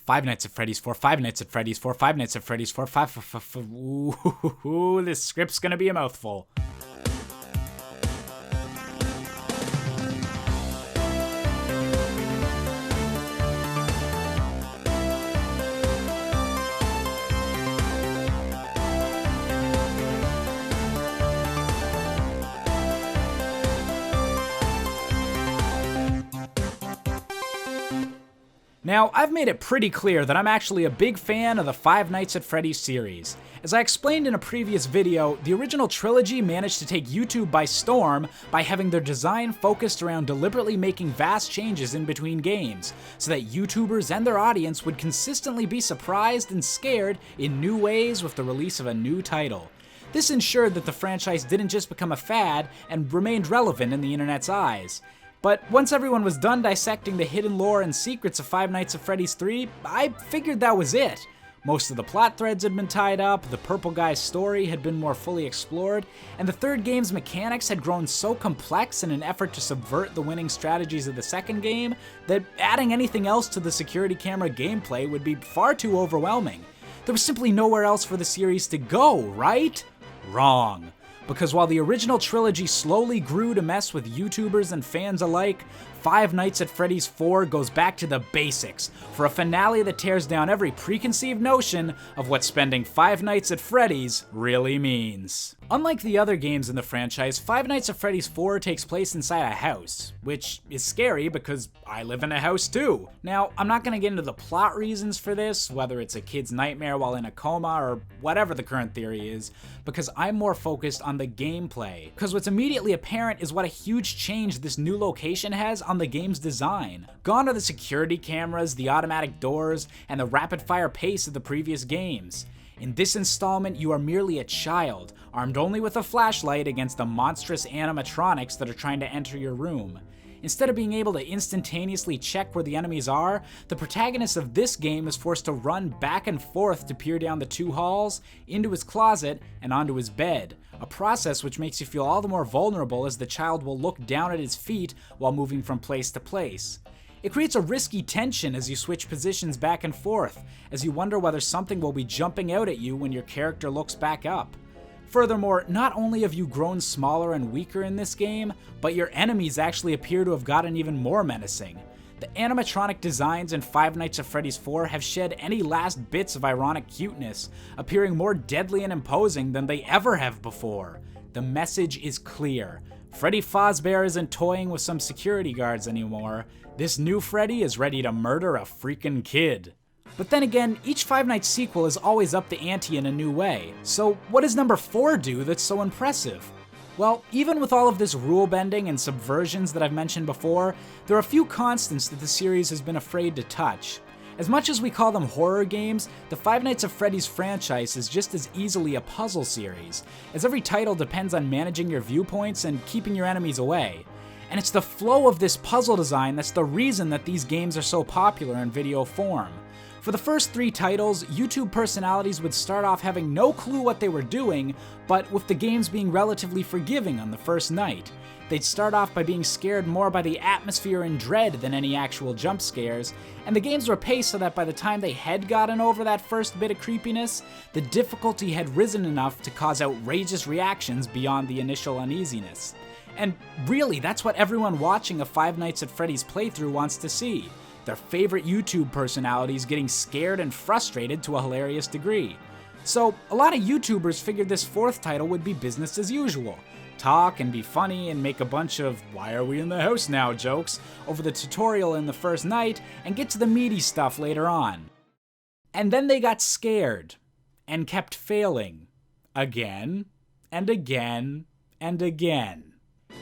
Five Nights at Freddy's 4, Five Nights at Freddy's 4, Five Nights at Freddy's 4, Ooh, this script's gonna be a mouthful. Now, I've made it pretty clear that I'm actually a big fan of the Five Nights at Freddy's series. As I explained in a previous video, the original trilogy managed to take YouTube by storm by having their design focused around deliberately making vast changes in between games, so that YouTubers and their audience would consistently be surprised and scared in new ways with the release of a new title. This ensured that the franchise didn't just become a fad and remained relevant in the internet's eyes. But once everyone was done dissecting the hidden lore and secrets of Five Nights at Freddy's 3, I figured that was it. Most of the plot threads had been tied up, the purple guy's story had been more fully explored, and the third game's mechanics had grown so complex in an effort to subvert the winning strategies of the second game that adding anything else to the security camera gameplay would be far too overwhelming. There was simply nowhere else for the series to go, right? Wrong. Because while the original trilogy slowly grew to mess with YouTubers and fans alike, Five Nights at Freddy's 4 goes back to the basics for a finale that tears down every preconceived notion of what spending 5 nights at Freddy's really means. Unlike the other games in the franchise, Five Nights at Freddy's 4 takes place inside a house, which is scary because I live in a house too. Now, I'm not going to get into the plot reasons for this, whether it's a kid's nightmare while in a coma or whatever the current theory is, because I'm more focused on the gameplay. Because what's immediately apparent is what a huge change this new location has on the game's design. Gone are the security cameras, the automatic doors, and the rapid-fire pace of the previous games. In this installment, you are merely a child, armed only with a flashlight against the monstrous animatronics that are trying to enter your room. Instead of being able to instantaneously check where the enemies are, the protagonist of this game is forced to run back and forth to peer down the 2 halls, into his closet, and onto his bed, a process which makes you feel all the more vulnerable as the child will look down at his feet while moving from place to place. It creates a risky tension as you switch positions back and forth, as you wonder whether something will be jumping out at you when your character looks back up. Furthermore, not only have you grown smaller and weaker in this game, but your enemies actually appear to have gotten even more menacing. The animatronic designs in Five Nights at Freddy's 4 have shed any last bits of ironic cuteness, appearing more deadly and imposing than they ever have before. The message is clear. Freddy Fazbear isn't toying with some security guards anymore. This new Freddy is ready to murder a freaking kid. But then again, each Five Nights sequel is always up the ante in a new way. So what does number 4 do that's so impressive? Well, even with all of this rule bending and subversions that I've mentioned before, there are a few constants that the series has been afraid to touch. As much as we call them horror games, the Five Nights at Freddy's franchise is just as easily a puzzle series, as every title depends on managing your viewpoints and keeping your enemies away. And it's the flow of this puzzle design that's the reason that these games are so popular in video form. For the first 3 titles, YouTube personalities would start off having no clue what they were doing, but with the games being relatively forgiving on the first night. They'd start off by being scared more by the atmosphere and dread than any actual jump scares, and the games were paced so that by the time they had gotten over that first bit of creepiness, the difficulty had risen enough to cause outrageous reactions beyond the initial uneasiness. And really, that's what everyone watching a Five Nights at Freddy's playthrough wants to see. Their favorite YouTube personalities getting scared and frustrated to a hilarious degree. So, a lot of YouTubers figured this 4th title would be business as usual. Talk and be funny and make a bunch of "why are we in the house now" jokes over the tutorial in the first night and get to the meaty stuff later on. And then they got scared and kept failing. Again and again and again.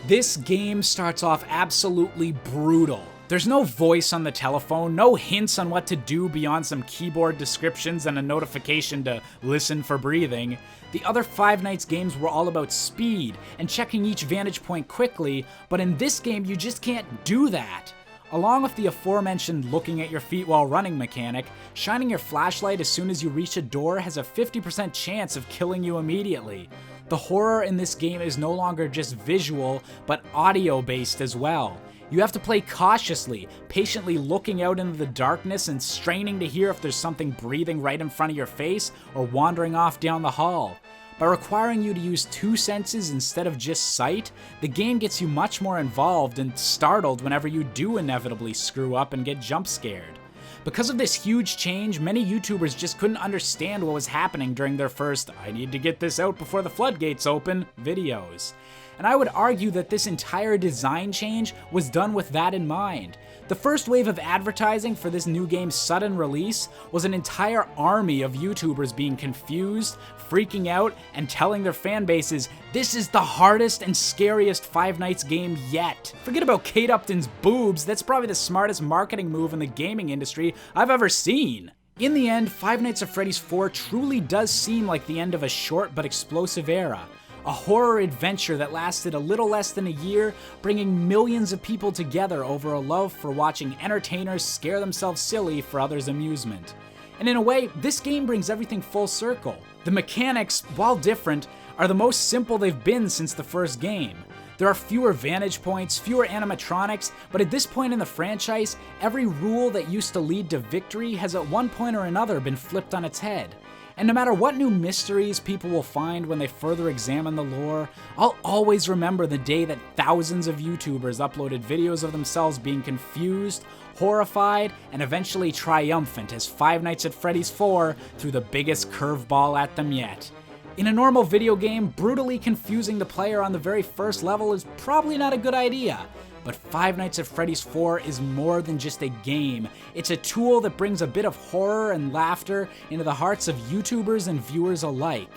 This game starts off absolutely brutal. There's no voice on the telephone, no hints on what to do beyond some keyboard descriptions and a notification to listen for breathing. The other Five Nights games were all about speed and checking each vantage point quickly, but in this game you just can't do that. Along with the aforementioned looking at your feet while running mechanic, shining your flashlight as soon as you reach a door has a 50% chance of killing you immediately. The horror in this game is no longer just visual, but audio-based as well. You have to play cautiously, patiently looking out into the darkness and straining to hear if there's something breathing right in front of your face or wandering off down the hall. By requiring you to use 2 senses instead of just sight, the game gets you much more involved and startled whenever you do inevitably screw up and get jump scared. Because of this huge change, many YouTubers just couldn't understand what was happening during their first "I need to get this out before the floodgates open" videos. And I would argue that this entire design change was done with that in mind. The first wave of advertising for this new game's sudden release was an entire army of YouTubers being confused, freaking out, and telling their fan bases, "This is the hardest and scariest Five Nights game yet." Forget about Kate Upton's boobs, that's probably the smartest marketing move in the gaming industry I've ever seen. In the end, Five Nights at Freddy's 4 truly does seem like the end of a short but explosive era. A horror adventure that lasted a little less than a year, bringing millions of people together over a love for watching entertainers scare themselves silly for others' amusement. And in a way, this game brings everything full circle. The mechanics, while different, are the most simple they've been since the first game. There are fewer vantage points, fewer animatronics, but at this point in the franchise, every rule that used to lead to victory has at one point or another been flipped on its head. And no matter what new mysteries people will find when they further examine the lore, I'll always remember the day that thousands of YouTubers uploaded videos of themselves being confused, horrified, and eventually triumphant as Five Nights at Freddy's 4 threw the biggest curveball at them yet. In a normal video game, brutally confusing the player on the very first level is probably not a good idea. But Five Nights at Freddy's 4 is more than just a game. It's a tool that brings a bit of horror and laughter into the hearts of YouTubers and viewers alike.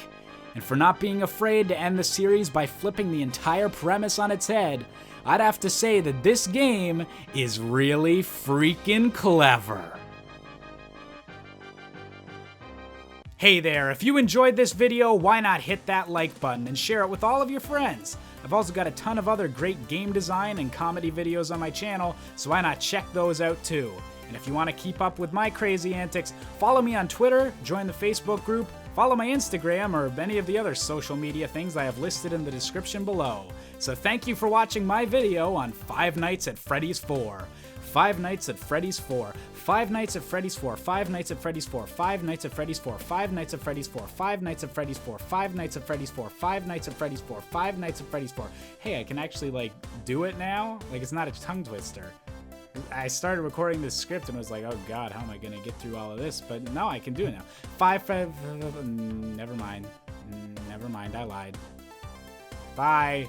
And for not being afraid to end the series by flipping the entire premise on its head, I'd have to say that this game is really freaking clever. Hey there, if you enjoyed this video, why not hit that like button and share it with all of your friends? I've also got a ton of other great game design and comedy videos on my channel, so why not check those out too? And if you want to keep up with my crazy antics, follow me on Twitter, join the Facebook group, follow my Instagram, or any of the other social media things I have listed in the description below. So thank you for watching my video on Five Nights at Freddy's 4. Five Nights at Freddy's 4. Five Nights at Freddy's 4. Five Nights at Freddy's 4. Five Nights at Freddy's 4. Five Nights at Freddy's 4. Five Nights at Freddy's 4. Five Nights at Freddy's 4. Five Nights at Freddy's 4. Five Nights at Freddy's 4. Hey, I can actually like do it now? Like it's not a tongue twister. I started recording this script and was like, oh god, how am I gonna get through all of this? But no, I can do it now. Never mind. Never mind, I lied. Bye.